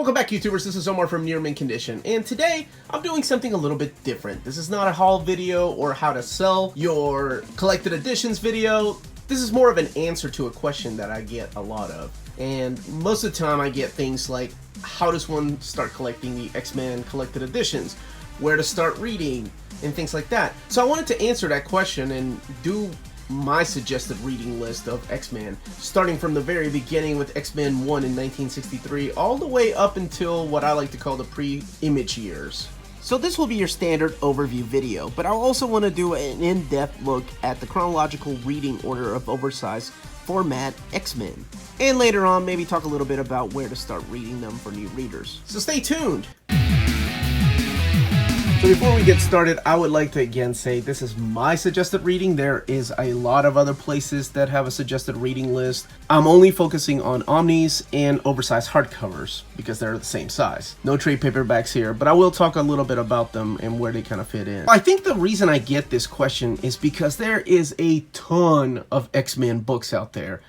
Welcome back, YouTubers. This is Omar from Near Mint Condition, and today I'm doing something a little bit different. This is not a haul video or how to sell your collected editions video. This is more of an answer to a question that I get a lot of. And most of the time I get things like, how does one start collecting the X-Men collected editions? Where to start reading? And things like that. So I wanted to answer that question and do my suggested reading list of X-Men, starting from the very beginning with X-Men 1 in 1963, all the way up until what I like to call the pre-Image years. So this will be your standard overview video, but I also want to do an in-depth look at the chronological reading order of oversized format X-Men. And later on, maybe talk a little bit about where to start reading them for new readers. So stay tuned! So before we get started, I would like to again say this is my suggested reading. There is a lot of other places that have a suggested reading list. I'm only focusing on Omnis and oversized hardcovers because they're the same size. No trade paperbacks here, but I will talk a little bit about them and where they kind of fit in. I think the reason I get this question is because there is a ton of X-Men books out there.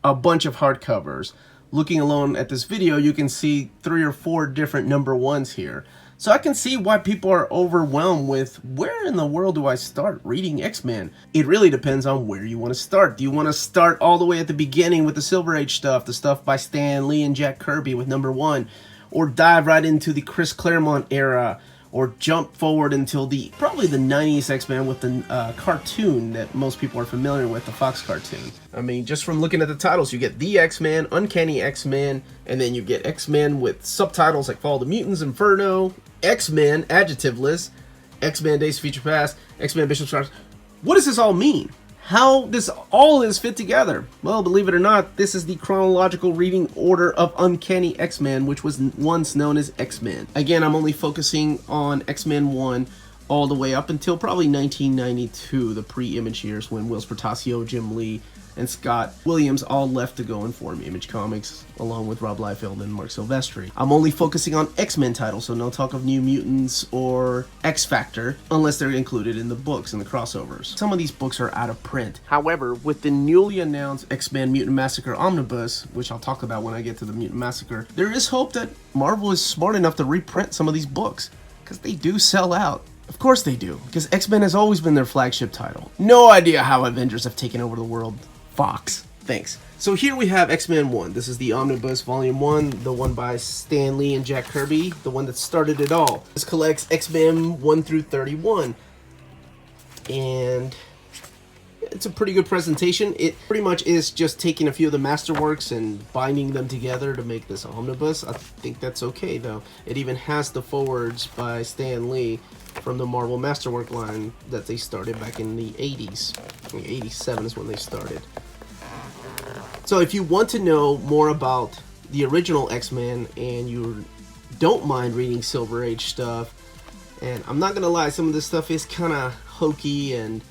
A bunch of hardcovers. Looking alone at this video, you can see 3 or 4 different #1s here. So I can see why people are overwhelmed with, where in the world do I start reading X-Men? It really depends on where you want to start. Do you want to start all the way at the beginning with the Silver Age stuff, the stuff by Stan Lee and Jack Kirby with #1, or dive right into the Chris Claremont era, or jump forward until probably the 90s X-Men with the cartoon that most people are familiar with, the Fox cartoon. I mean, just from looking at the titles, you get The X-Men, Uncanny X-Men, and then you get X-Men with subtitles like Fall of the Mutants, Inferno, X-Men, adjectiveless, X-Men Days of Future Past, X-Men Bishop Stars. What does this all mean? How does all this fit together? Well, believe it or not, this is the chronological reading order of Uncanny X-Men, which was once known as X-Men. Again, I'm only focusing on X-Men 1 all the way up until probably 1992, the pre-Image years, when Whilce Portacio, Jim Lee, and Scott Williams all left to go and form Image Comics, along with Rob Liefeld and Mark Silvestri. I'm only focusing on X-Men titles, so no talk of New Mutants or X-Factor, unless they're included in the books and the crossovers. Some of these books are out of print. However, with the newly announced X-Men Mutant Massacre Omnibus, which I'll talk about when I get to the Mutant Massacre, there is hope that Marvel is smart enough to reprint some of these books, because they do sell out. Of course they do, because X-Men has always been their flagship title. No idea how Avengers have taken over the world. Fox. Thanks. So here we have X-Men 1. This is the Omnibus Volume 1, the one by Stan Lee and Jack Kirby, the one that started it all. This collects X-Men 1 through 31. And it's a pretty good presentation. It pretty much is just taking a few of the masterworks and binding them together to make this omnibus. I think that's okay, though. It even has the forwards by Stan Lee from the Marvel Masterwork line that they started back in the 80s. I think 87 is when they started. So if you want to know more about the original X-Men and you don't mind reading Silver Age stuff, and I'm not gonna lie, some of this stuff is kind of hokey and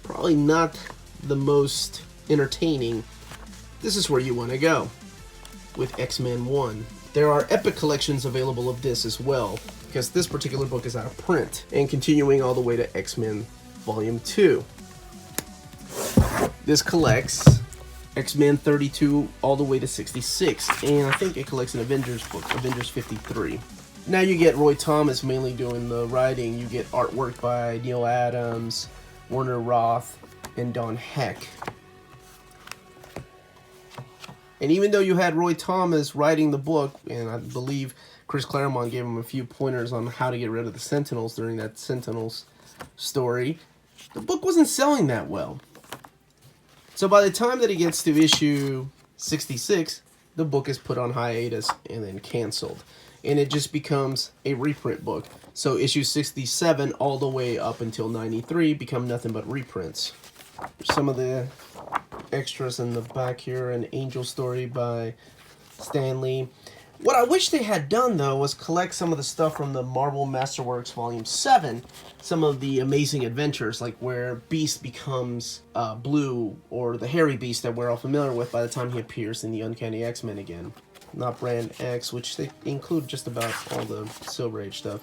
probably not the most entertaining, this is where you want to go with X-Men 1. There are epic collections available of this as well, because this particular book is out of print, and continuing all the way to X-Men Volume 2. This collects X-Men 32 all the way to 66, and I think it collects an Avengers book, Avengers 53. Now you get Roy Thomas mainly doing the writing. You get artwork by Neil Adams, Werner Roth, and Don Heck. And even though you had Roy Thomas writing the book, and I believe Chris Claremont gave him a few pointers on how to get rid of the Sentinels during that Sentinels story, the book wasn't selling that well. So by the time that it gets to issue 66, the book is put on hiatus and then canceled. And it just becomes a reprint book. So issue 67 all the way up until 93 become nothing but reprints. Some of the extras in the back here, an Angel story by Stan Lee. What I wish they had done, though, was collect some of the stuff from the Marvel Masterworks Volume 7, some of the amazing adventures, like where Beast becomes blue, or the hairy Beast that we're all familiar with by the time he appears in the Uncanny X-Men again. Not Brand X, which they include just about all the Silver Age stuff.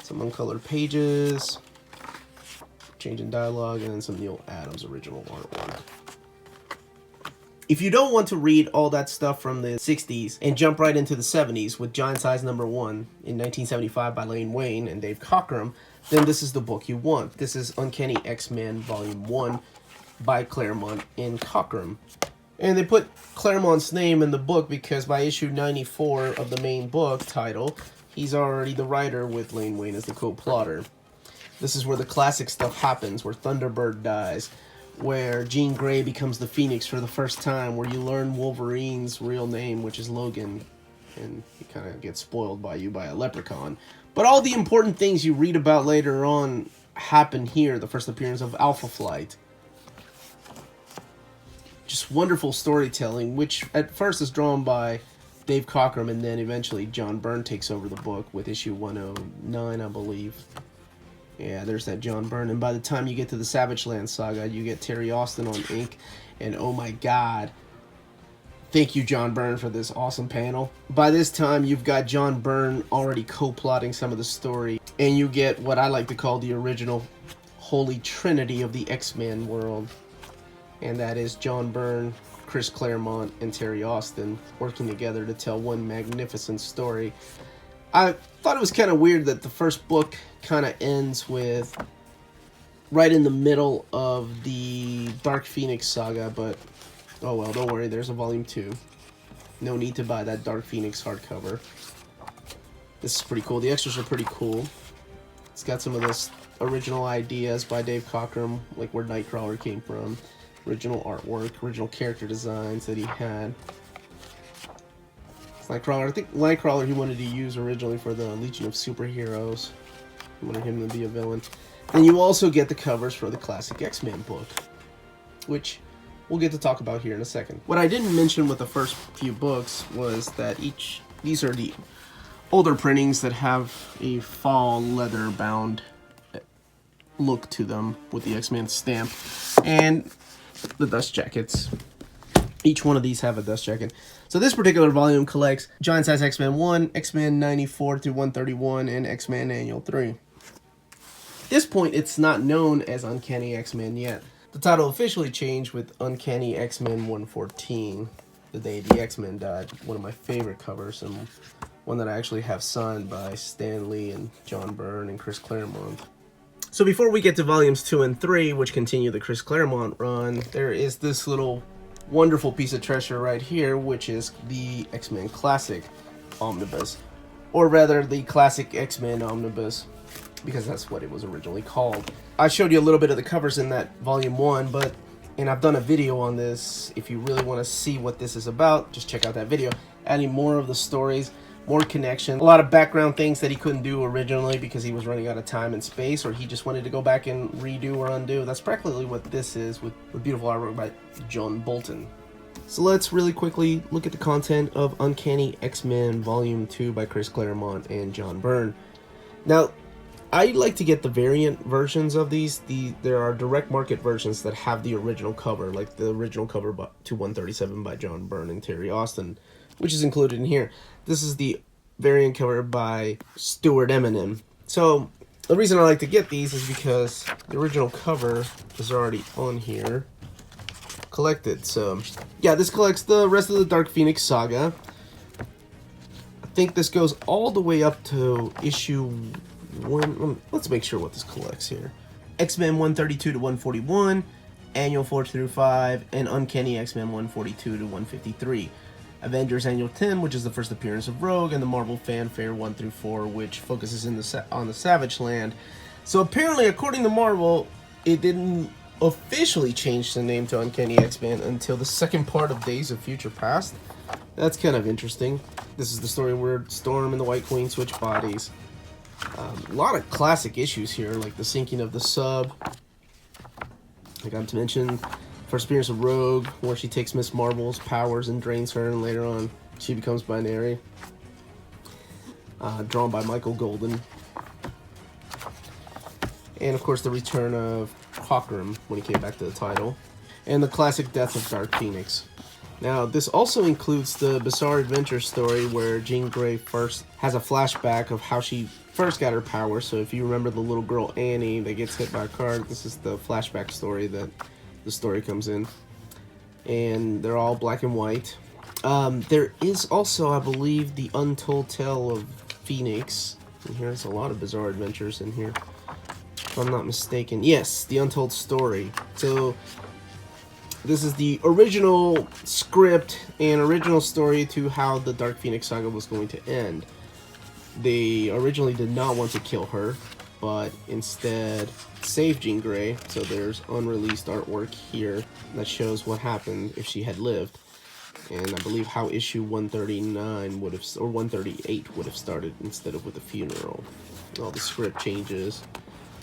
Some uncolored pages, change in dialogue, and then some Neil Adams original artwork. If you don't want to read all that stuff from the 60s and jump right into the 70s with Giant Size #1 in 1975 by Lane Wayne and Dave Cockrum, then this is the book you want. This is Uncanny X-Men Volume 1 by Claremont and Cockrum. And they put Claremont's name in the book because by issue 94 of the main book title, he's already the writer with Lane Wayne as the co-plotter. This is where the classic stuff happens, where Thunderbird dies, where Jean Grey becomes the Phoenix for the first time, where you learn Wolverine's real name, which is Logan, and he kind of gets spoiled by you by a leprechaun. But all the important things you read about later on happen here, the first appearance of Alpha Flight. Just wonderful storytelling, which at first is drawn by Dave Cockrum, and then eventually John Byrne takes over the book with issue 109, I believe. Yeah, there's that John Byrne. And by the time you get to the Savage Land saga, you get Terry Austin on ink. And oh my god, thank you, John Byrne, for this awesome panel. By this time, you've got John Byrne already co-plotting some of the story. And you get what I like to call the original Holy Trinity of the X-Men world. And that is John Byrne, Chris Claremont, and Terry Austin working together to tell one magnificent story. I thought it was kind of weird that the first book kind of ends with right in the middle of the Dark Phoenix saga, but oh well, don't worry, there's a volume 2. No need to buy that Dark Phoenix hardcover. This is pretty cool. The extras are pretty cool. It's got some of this original ideas by Dave Cockrum, like where Nightcrawler came from, original artwork, original character designs that he had. Nightcrawler, I think Nightcrawler he wanted to use originally for the Legion of Superheroes. He wanted him to be a villain. Then you also get the covers for the classic X-Men book, which we'll get to talk about here in a second. What I didn't mention with the first few books was that these are the older printings that have a fall leather bound look to them with the X-Men stamp and the dust jackets. Each one of these have a dust jacket. So this particular volume collects Giant Size X-Men 1, X-Men 94 through 131, and X-Men Annual 3. At this point, it's not known as Uncanny X-Men yet. The title officially changed with Uncanny X-Men 114, the day the X-Men died. One of my favorite covers, and one that I actually have signed by Stan Lee and John Byrne and Chris Claremont. So before we get to volumes 2 and 3, which continue the Chris Claremont run, there is this little wonderful piece of treasure right here, which is the X-Men Classic Omnibus, or rather the Classic X-Men Omnibus, because that's what it was originally called. I showed you a little bit of the covers in that volume 1, and I've done a video on this. If you really want to see what this is about, just check out that video. Adding more of the stories, more connection, a lot of background things that he couldn't do originally because he was running out of time and space, or he just wanted to go back and redo or undo. That's practically what this is, with beautiful artwork by John Bolton. So let's really quickly look at the content of Uncanny X-Men Volume 2 by Chris Claremont and John Byrne. Now, I like to get the variant versions of these. There are direct market versions that have the original cover, like the original cover to 137 by John Byrne and Terry Austin, which is included in here. This is the variant cover by Stuart Eminem. So the reason I like to get these is because the original cover is already on here, collected. So yeah, this collects the rest of the Dark Phoenix saga. I think this goes all the way up to issue 1. Let's make sure what this collects here. X-Men 132 to 141, Annual 4 through 5, and Uncanny X-Men 142 to 153. Avengers Annual 10, which is the first appearance of Rogue, and the Marvel Fanfare 1 through 4, which focuses on the Savage Land. So apparently, according to Marvel, it didn't officially change the name to Uncanny X-Men until the second part of Days of Future Past. That's kind of interesting. This is the story where Storm and the White Queen switch bodies. A lot of classic issues here, like the sinking of the sub. I got to mention first appearance of Rogue, where she takes Miss Marvel's powers and drains her, and later on she becomes binary. Drawn by Michael Golden. And of course the return of Cockrum when he came back to the title. And the classic death of Dark Phoenix. Now, this also includes the Bizarre Adventure story where Jean Grey first has a flashback of how she first got her power. So if you remember the little girl Annie that gets hit by a car, this is the flashback story that the story comes in. and they're all black and white. There is also, I believe, the Untold Tale of Phoenix. And here's a lot of bizarre adventures in here, if I'm not mistaken. Yes, the Untold Story. So this is the original script and original story to how the Dark Phoenix Saga was going to end. They originally did not want to kill her, but instead save Jean Grey. So there's unreleased artwork here that shows what happened if she had lived. And I believe how issue 139 would have, or 138 would have started instead of with a funeral. All the script changes.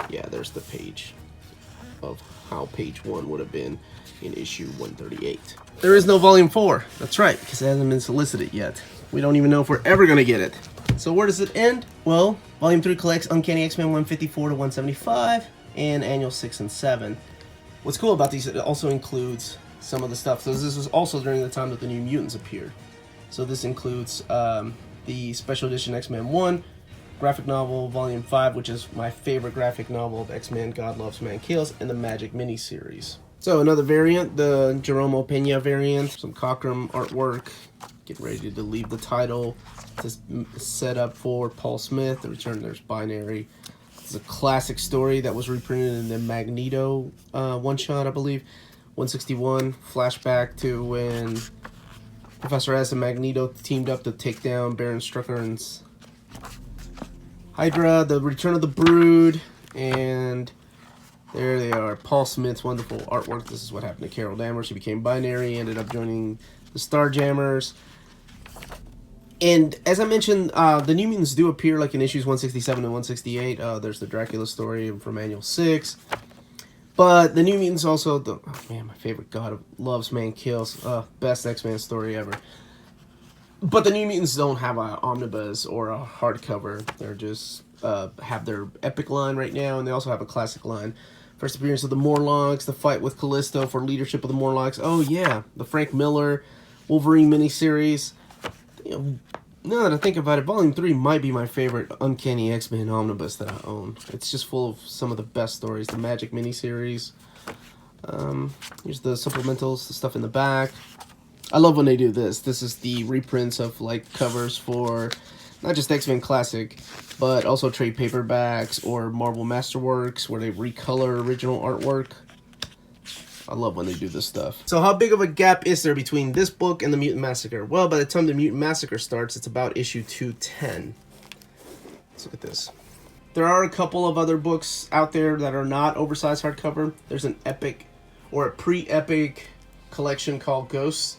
Yeah, there's the page of how page 1 would have been in issue 138. There is no volume 4. That's right, because it hasn't been solicited yet. We don't even know if we're ever going to get it. So where does it end? Well, volume 3 collects Uncanny X-Men 154 to 175 and annual 6 and 7. What's cool about these, it also includes some of the stuff. So this was also during the time that the New Mutants appeared. So this includes the special edition X-Men 1, graphic novel volume 5, which is my favorite graphic novel of X-Men, God Loves, Man Kills, and the Magic miniseries. So another variant, the Jerome Pena variant, some Cockrum artwork, getting ready to leave the title to set up for Paul Smith. The return, there's Binary. It's a classic story that was reprinted in the Magneto one-shot, I believe. 161, flashback to when Professor S and Magneto teamed up to take down Baron Strucker's Hydra, the Return of the Brood, and there they are. Paul Smith's wonderful artwork. This is what happened to Carol Danvers. She became Binary, ended up joining the Starjammers. And as I mentioned, the New Mutants do appear like in issues 167 and 168. There's the Dracula story from Annual 6. But the New Mutants also, oh man, my favorite God Loves, Man Kills, best X-Men story ever. But the New Mutants don't have an omnibus or a hardcover. They're just, have their epic line right now, and they also have a classic line. First appearance of the Morlocks, the fight with Callisto for leadership of the Morlocks. Oh yeah, the Frank Miller Wolverine miniseries. You know, now that I think about it, Volume 3 might be my favorite Uncanny X-Men Omnibus that I own. It's just full of some of the best stories. The Magic miniseries. Here's the supplementals, the stuff in the back. I love when they do this. This is the reprints of like covers for not just X-Men Classic, but also trade paperbacks or Marvel Masterworks where they recolor original artwork. I love when they do this stuff. So how big of a gap is there between this book and the Mutant Massacre? Well, by the time the Mutant Massacre starts, it's about issue 210. Let's look at this. There are a couple of other books out there that are not oversized hardcover. There's an epic or a pre-epic collection called Ghosts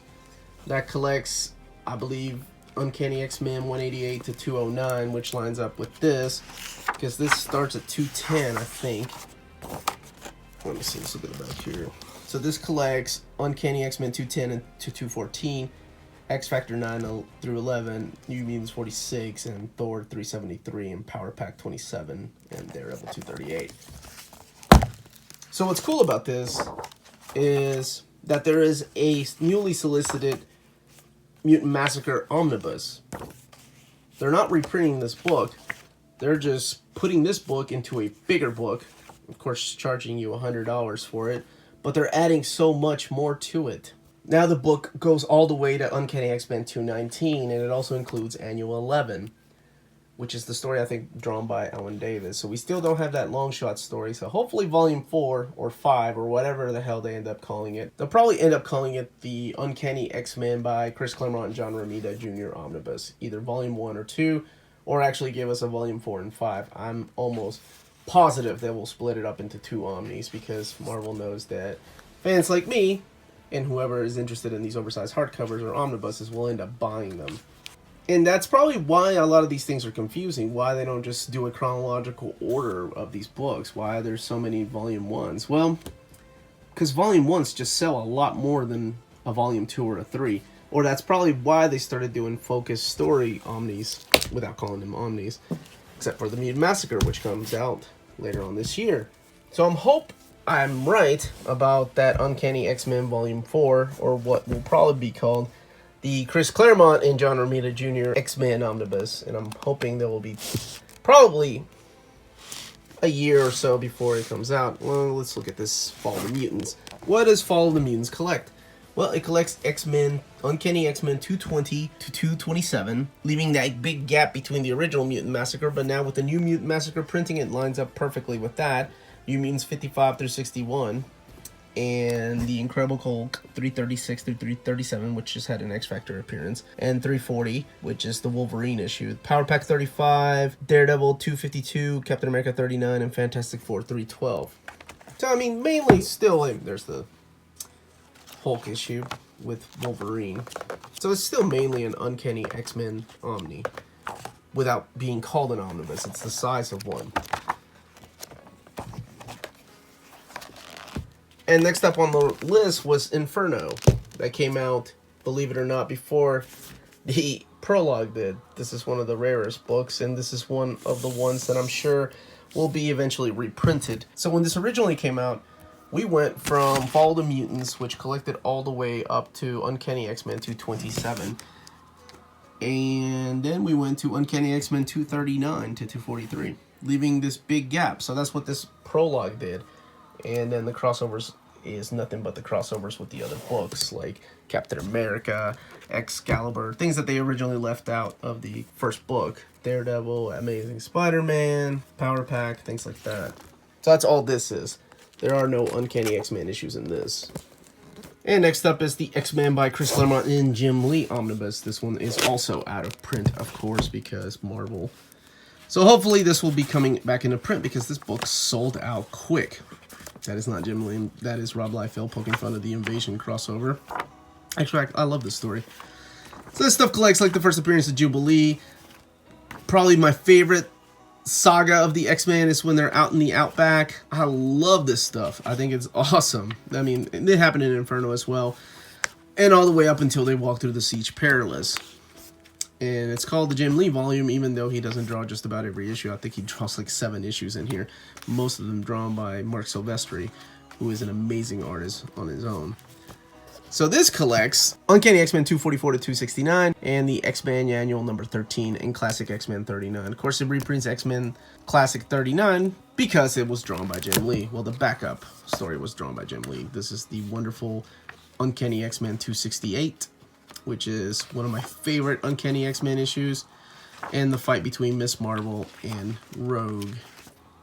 that collects, I believe, Uncanny X-Men 188 to 209, which lines up with this, because this starts at 210, I think. Let me see, let's look at the back here. So this collects Uncanny X-Men 210 and to 214, X-Factor 9 through 11, New Mutants 46, and Thor 373, and Power Pack 27, and Daredevil 238. So what's cool about this is that there is a newly solicited Mutant Massacre Omnibus. They're not reprinting this book. They're just putting this book into a bigger book. Of course, charging you $100 for it. But they're adding so much more to it. Now the book goes all the way to Uncanny X-Men 219. And it also includes Annual 11. Which is the story, I think, drawn by Alan Davis. So we still don't have that long shot story. So hopefully Volume 4 or 5 or whatever the hell they end up calling it. They'll probably end up calling it the Uncanny X-Men by Chris Claremont and John Romita Jr. Omnibus. Either Volume 1 or 2. Or actually give us a Volume 4 and 5. I'm almost positive that we'll split it up into 2 Omnis. Because Marvel knows that fans like me and whoever is interested in these oversized hardcovers or omnibuses will end up buying them. And that's probably why a lot of these things are confusing. Why they don't just do a chronological order of these books. Why there's so many Volume 1s. Well, because Volume 1s just sell a lot more than a Volume 2 or a 3. Or that's probably why they started doing focus story Omnis, without calling them Omnis. Except for the Mutant Massacre, which comes out later on this year. So I'm right about that Uncanny X-Men Volume 4, or what will probably be called the Chris Claremont and John Romita Jr. X-Men Omnibus, and I'm hoping there will be probably a year or so before it comes out. Well, let's look at this Fall of the Mutants. What does Fall of the Mutants collect? Well, it collects X-Men, Uncanny X-Men 220 to 227, leaving that big gap between the original Mutant Massacre, but now with the new Mutant Massacre printing, it lines up perfectly with that. New Mutants 55 through 61, and the Incredible Hulk 336 through 337, which just had an X-Factor appearance, and 340, which is the Wolverine issue. Power Pack 35, Daredevil 252, Captain America 39, and Fantastic Four 312. So, I mean, mainly still, there's the Hulk issue with Wolverine. So it's still mainly an Uncanny X-Men Omni, without being called an omnibus. It's the size of one. And next up on the list was Inferno. That came out, believe it or not, before the prologue did. This is one of the rarest books, and this is one of the ones that I'm sure will be eventually reprinted. So when this originally came out, we went from Fall of the Mutants, which collected all the way up to Uncanny X-Men 227. And then we went to Uncanny X-Men 239 to 243, leaving this big gap. So that's what this prologue did. And then the crossovers is nothing but the crossovers with the other books, like Captain America, Excalibur, things that they originally left out of the first book. Daredevil, Amazing Spider-Man, Power Pack, things like that. So that's all this is. There are no Uncanny X-Men issues in this. And next up is the X-Men by Chris Claremont and Jim Lee Omnibus. This one is also out of print, of course, because Marvel. So hopefully this will be coming back into print, because this book sold out quick. That is not Jim Lee. That is Rob Liefeld poking fun of the Invasion crossover. Actually, I love this story. So this stuff collects like the first appearance of Jubilee. Probably my favorite saga of the X-Men is when they're out in the Outback. I love this stuff. I think it's awesome. I mean, it happened in Inferno as well. And all the way up until they walk through the Siege Perilous. And it's called the Jim Lee volume, even though he doesn't draw just about every issue. I think he draws like 7 issues in here. Most of them drawn by Mark Silvestri, who is an amazing artist on his own. So this collects Uncanny X-Men 244 to 269 and the X-Men Annual number 13 and Classic X-Men 39. Of course, it reprints X-Men Classic 39 because it was drawn by Jim Lee. Well, the backup story was drawn by Jim Lee. This is the wonderful Uncanny X-Men 268, which is one of my favorite Uncanny X-Men issues, and the fight between Miss Marvel and Rogue,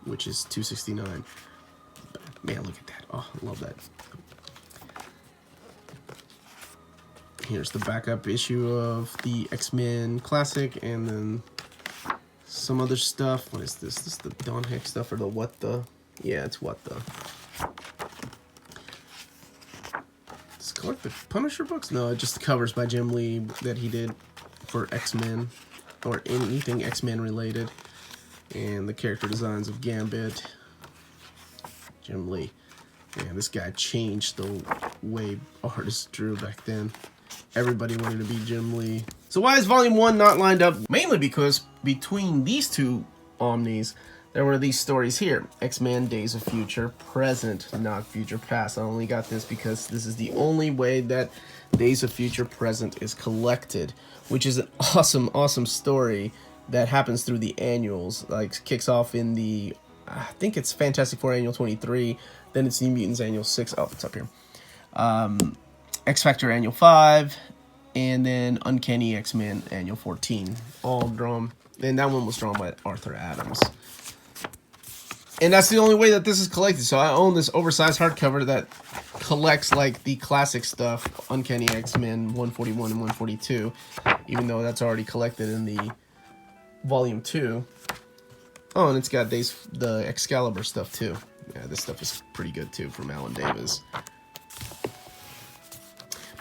which is 269. Man, look at that. Oh, I love that. Here's the backup issue of the X-Men Classic, and then some other stuff. What is this? This is the Don Heck stuff, or the What The? Yeah, it's What The. Does it collect the Punisher books? No, it just covers by Jim Lee that he did for X-Men, or anything X-Men related. And the character designs of Gambit. Jim Lee. Man, this guy changed the way artists drew back then. Everybody wanted to be Jim Lee. So why is Volume 1 not lined up? Mainly because between these two Omnis, there were these stories here. X-Men Days of Future Present, not Future Past. I only got this because this is the only way that Days of Future Present is collected, which is an awesome, awesome story that happens through the annuals. Like, kicks off in the, I think it's Fantastic Four Annual 23, then it's New Mutants Annual 6. Oh, it's up here. X-Factor Annual 5, and then Uncanny X-Men Annual 14. All drawn, and that one was drawn by Arthur Adams. And that's the only way that this is collected. So I own this oversized hardcover that collects like the classic stuff, Uncanny X-Men 141 and 142, even though that's already collected in the Volume 2. Oh, and it's got the Excalibur stuff too. Yeah, this stuff is pretty good too from Alan Davis.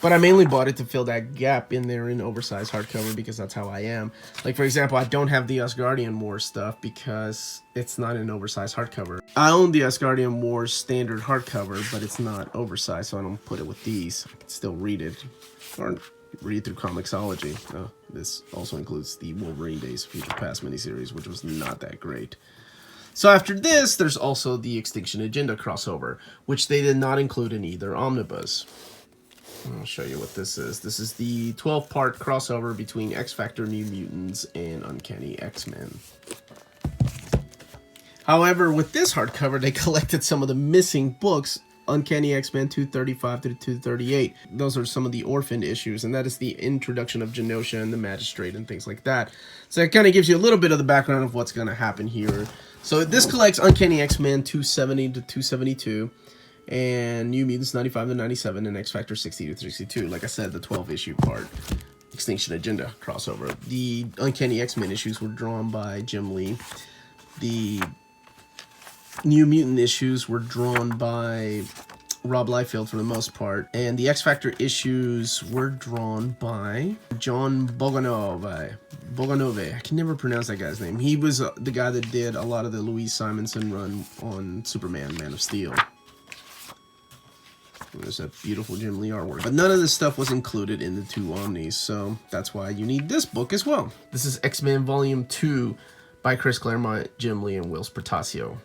But I mainly bought it to fill that gap in there in oversized hardcover because that's how I am. Like, for example, I don't have the Asgardian Wars stuff because it's not an oversized hardcover. I own the Asgardian Wars standard hardcover, but it's not oversized, so I don't put it with these. I can still read it, or read through Comixology. This also includes the Wolverine Days of Future Past miniseries, which was not that great. So after this, there's also the Extinction Agenda crossover, which they did not include in either omnibus. I'll show you what this is. This is the 12-part crossover between X-Factor, New Mutants, and Uncanny X-Men. However, with this hardcover, they collected some of the missing books Uncanny X-Men 235 to 238. Those are some of the orphaned issues, and that is the introduction of Genosha and the Magistrate and things like that. So it kind of gives you a little bit of the background of what's going to happen here. So this collects Uncanny X-Men 270 to 272, and New Mutants 95 to 97, and X-Factor 60 to 62. Like I said, the 12-issue part. Extinction Agenda crossover. The Uncanny X-Men issues were drawn by Jim Lee. The New Mutant issues were drawn by Rob Liefeld for the most part, and the X-Factor issues were drawn by John Bogdanove. I can never pronounce that guy's name. He was the guy that did a lot of the Louise Simonson run on Superman, Man of Steel. There's that beautiful Jim Lee artwork. But none of this stuff was included in the 2 Omnis, so that's why you need this book as well. This is X-Men Volume 2 by Chris Claremont, Jim Lee, and Whilce Portacio,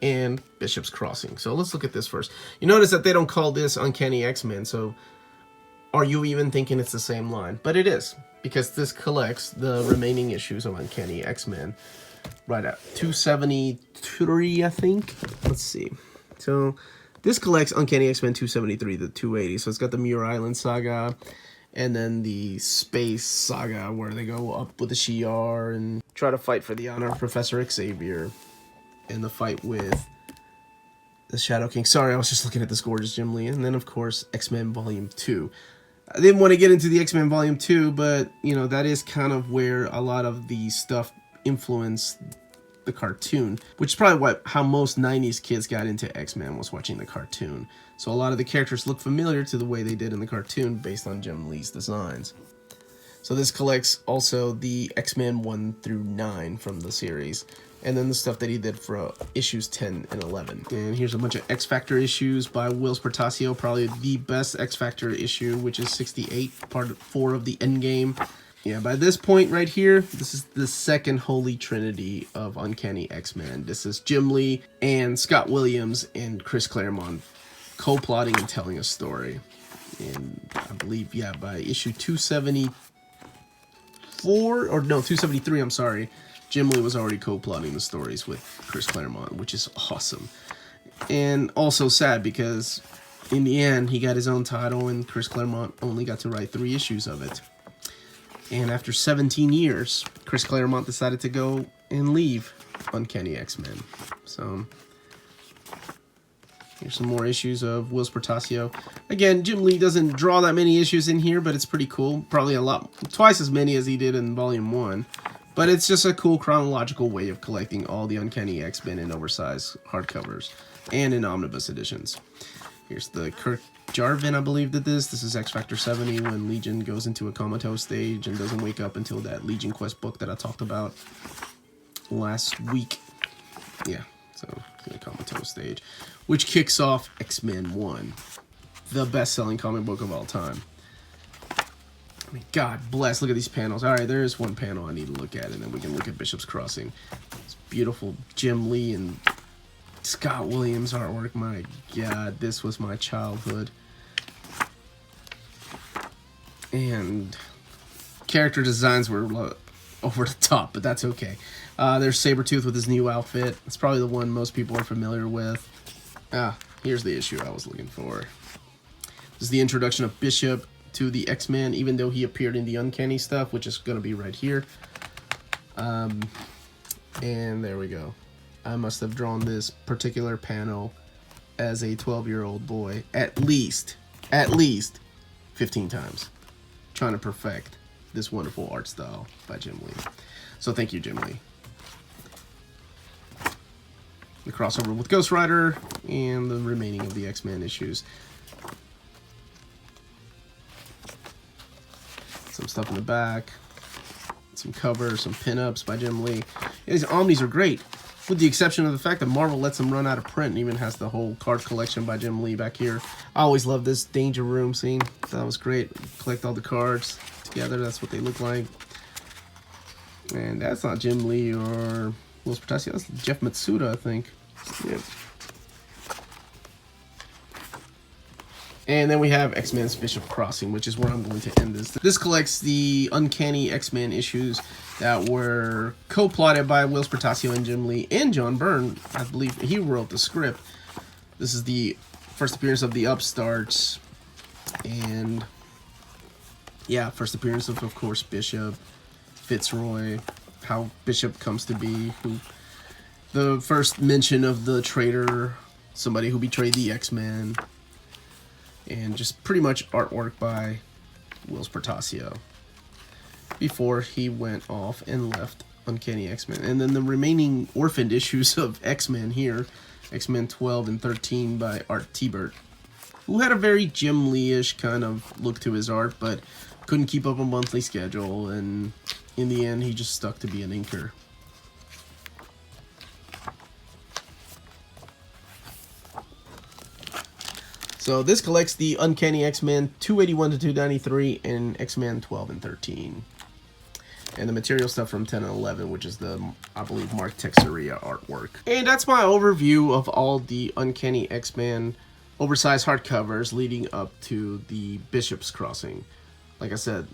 and Bishop's Crossing. So let's look at this first. You notice that they don't call this Uncanny X-Men, so are you even thinking it's the same line? But it is, because this collects the remaining issues of Uncanny X-Men right at 273, I think. Let's see. So this collects Uncanny X-Men 273 to 280. So it's got the Muir Island Saga, and then the Space Saga, where they go up with the Shi'ar and try to fight for the honor of Professor Xavier, and the fight with the Shadow King. Sorry, I was just looking at this gorgeous Jim Lee. And then, of course, X-Men Volume 2. I didn't want to get into the X-Men Volume 2, but, you know, that is kind of where a lot of the stuff influenced the cartoon, which is probably how most 90s kids got into X-Men, was watching the cartoon. So a lot of the characters look familiar to the way they did in the cartoon based on Jim Lee's designs. So this collects also the X-Men 1 through 9 from the series, and then the stuff that he did for issues 10 and 11. And here's a bunch of X-Factor issues by Whilce Portacio, probably the best X-Factor issue, which is 68, part 4 of the Endgame. Yeah, by this point right here, this is the second holy trinity of Uncanny X-Men. This is Jim Lee and Scott Williams and Chris Claremont co-plotting and telling a story. And I believe, yeah, by issue 273, I'm sorry, Jim Lee was already co-plotting the stories with Chris Claremont, which is awesome. And also sad because in the end, he got his own title and Chris Claremont only got to write 3 issues of it. And after 17 years, Chris Claremont decided to go and leave Uncanny X-Men. So here's some more issues of Whilce Portacio. Again, Jim Lee doesn't draw that many issues in here, but it's pretty cool. Probably twice as many as he did in Volume 1. But it's just a cool chronological way of collecting all the Uncanny X-Men in oversized hardcovers and in omnibus editions. Here's the Kirk Jarvin, I believe, did this. This is X-Factor 70, when Legion goes into a comatose stage and doesn't wake up until that Legion Quest book that I talked about last week. Yeah, so in a comatose stage, which kicks off X-Men 1, the best-selling comic book of all time. I mean, God bless, look at these panels. All right, there is one panel I need to look at, and then we can look at Bishop's Crossing. It's beautiful Jim Lee and Scott Williams artwork. My God, this was my childhood. And character designs were over the top, but that's okay. There's Sabretooth with his new outfit. It's probably the one most people are familiar with. Here's the issue I was looking for. This is the introduction of Bishop to the X-Men, even though he appeared in the Uncanny stuff, which is going to be right here. And there we go. I must have drawn this particular panel as a 12-year-old boy at least 15 times, trying to perfect this wonderful art style by Jim Lee. So thank you, Jim Lee. The crossover with Ghost Rider and the remaining of the X-Men issues. Some stuff in the back, some covers, some pinups by Jim Lee. Yeah, these Omnis are great, with the exception of the fact that Marvel lets them run out of print and even has the whole card collection by Jim Lee back here. I always love this Danger Room scene. That was great. Collect all the cards together. That's what they look like. And that's not Jim Lee or Whilce Portacio. That's Jeff Matsuda, I think. Yeah. And then we have X-Men's Bishop Crossing, which is where I'm going to end this. This collects the Uncanny X-Men issues that were co-plotted by Whilce Portacio and Jim Lee and John Byrne. I believe he wrote the script. This is the first appearance of the Upstarts, and yeah, first appearance of course, Bishop, Fitzroy, how Bishop comes to be, the first mention of the traitor, somebody who betrayed the X-Men, and just pretty much artwork by Whilce Portacio before he went off and left Uncanny X-Men. And then the remaining orphaned issues of X-Men here, X-Men 12 and 13 by Art Tibert, who had a very Jim Lee-ish kind of look to his art, but couldn't keep up a monthly schedule, and in the end he just stuck to be an inker. So this collects the Uncanny X-Men 281 to 293 and X-Men 12 and 13. And the material stuff from 10 and 11, which is the, I believe, Mark Texeria artwork. And that's my overview of all the Uncanny X-Men oversized hardcovers leading up to the Bishop's Crossing. Like I said,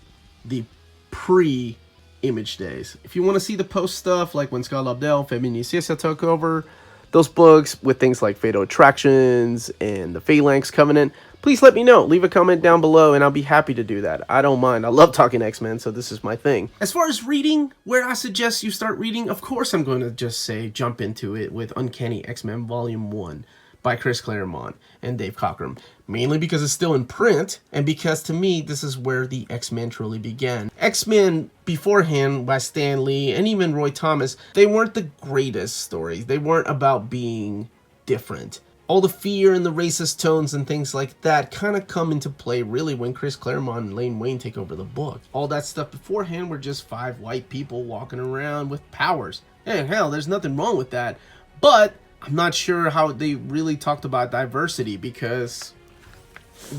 the pre-Image days. If you want to see the post stuff, like when Scott Lobdell, Feminicisa took over those books with things like Fatal Attractions and the Phalanx Covenant, please let me know. Leave a comment down below and I'll be happy to do that. I don't mind. I love talking X-Men, so this is my thing. As far as reading, where I suggest you start reading, of course I'm going to just say jump into it with Uncanny X-Men Volume 1 by Chris Claremont and Dave Cockrum. Mainly because it's still in print, and because to me, this is where the X-Men truly began. X-Men beforehand by Stan Lee and even Roy Thomas, they weren't the greatest stories. They weren't about being different. All the fear and the racist tones and things like that kind of come into play really when Chris Claremont and Lane Wayne take over the book. All that stuff beforehand were just 5 white people walking around with powers. And hell, there's nothing wrong with that. But I'm not sure how they really talked about diversity, because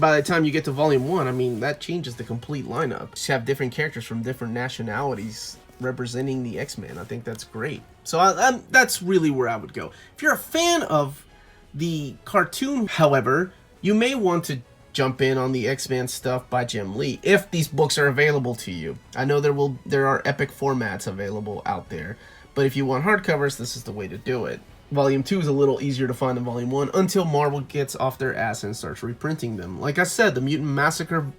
by the time you get to Volume 1, I mean, that changes the complete lineup. Just have different characters from different nationalities representing the X-Men. I think that's great. So that's really where I would go. If you're a fan of the cartoon, however, you may want to jump in on the X-Men stuff by Jim Lee, if these books are available to you. I know there are epic formats available out there, but if you want hardcovers, this is the way to do it. Volume 2 is a little easier to find than Volume 1 until Marvel gets off their ass and starts reprinting them. Like I said, the Mutant Massacre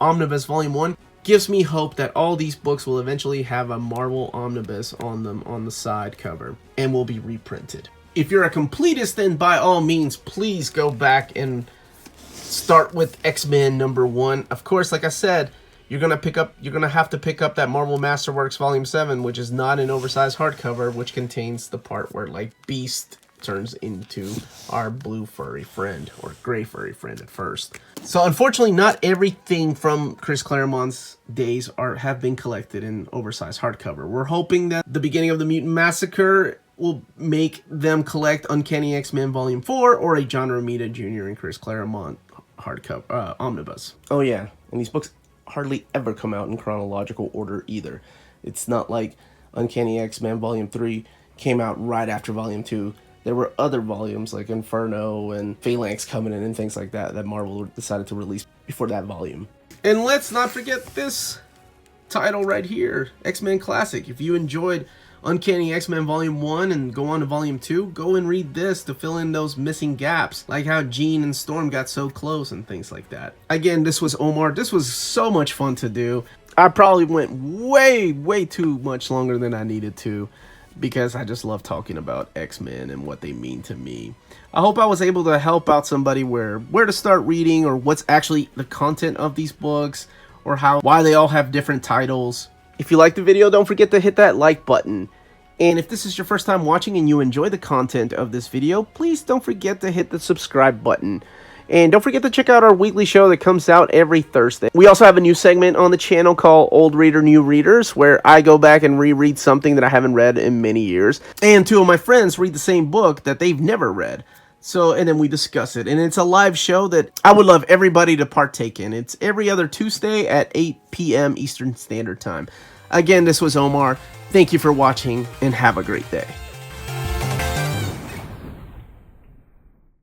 Omnibus Volume 1 gives me hope that all these books will eventually have a Marvel Omnibus on them on the side cover and will be reprinted. If you're a completist, then by all means, please go back and start with X-Men #1. Of course, like I said, you're gonna have to pick up that Marvel Masterworks Volume 7, which is not an oversized hardcover, which contains the part where like Beast turns into our blue furry friend, or gray furry friend at first. So unfortunately, not everything from Chris Claremont's days have been collected in oversized hardcover. We're hoping that the beginning of the Mutant Massacre will make them collect Uncanny X-Men Volume 4 or a John Romita Jr. and Chris Claremont hardcover omnibus. Oh yeah, and these books hardly ever come out in chronological order either. It's not like Uncanny X-Men Volume 3 came out right after Volume 2. There were other volumes like Inferno and Phalanx Covenant and things like that that Marvel decided to release before that volume. And let's not forget this title right here, X-Men Classic. If you enjoyed Uncanny X-Men Volume 1 and go on to Volume 2, go and read this to fill in those missing gaps, like how Jean and Storm got so close and things like that. Again, this was Omar. This was so much fun to do. I probably went way too much longer than I needed to, because I just love talking about X-Men and what they mean to me. I hope I was able to help out somebody where to start reading, or what's actually the content of these books, or why they all have different titles. If you liked the video, don't forget to hit that like button. And if this is your first time watching and you enjoy the content of this video, please don't forget to hit the subscribe button. And don't forget to check out our weekly show that comes out every Thursday. We also have a new segment on the channel called Old Reader, New Readers, where I go back and reread something that I haven't read in many years. And 2 of my friends read the same book that they've never read. And then we discuss it. And it's a live show that I would love everybody to partake in. It's every other Tuesday at 8 p.m. Eastern Standard Time. Again, this was Omar. Thank you for watching, and have a great day.